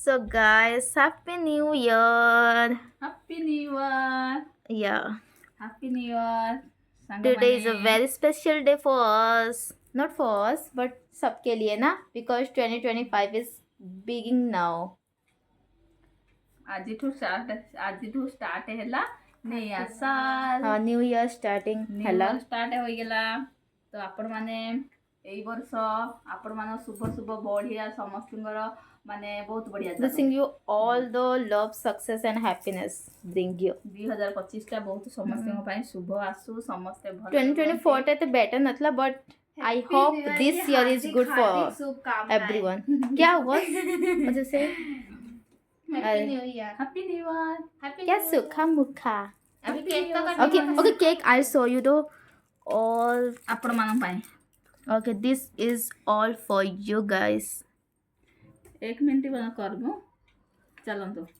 So, guys, Happy New Year! Happy New Year! Yeah, Happy New Year! today is ସାଙ୍ଗମାନେ a very special day for us. Not for us, but सबके लिए ना, because 2025 is beginning now. ଆଜିଠୁ start ହେଲା ନୂଆ ସାଲ New Year starting new ହେଲା. Year start ହୋଇଗଲା। ତ ଆପଣମାନେ ଏଇ ବର୍ଷ ଆପଣମାନ ଶୁଭ ବଢ଼ିଆ ସମସ୍ତଙ୍କର ମାନେ ବହୁତ ବଢ଼ିଆ ଚାଲୁ। Wishing you all the love, success and happiness bring you. 2025ଟା ବହୁତ ସମସ୍ତଙ୍କ ପାଇଁ ଶୁଭ ଆସୁ, ସମସ୍ତେ ଭଲ 2024 ଟା तो better नथला, but I hope this year is good for everyone. क्या हुआ? मुझे से happy new year. Happy new year. क्या सुखा मुखा. अभी केक तो cut Okay, cake. I'll show you the all. ଆପଣମାନଙ୍କ ପାଇଁ Okay, this is all for you guys. 1 minute କରବୁ ଚାଲନ୍ତୁ।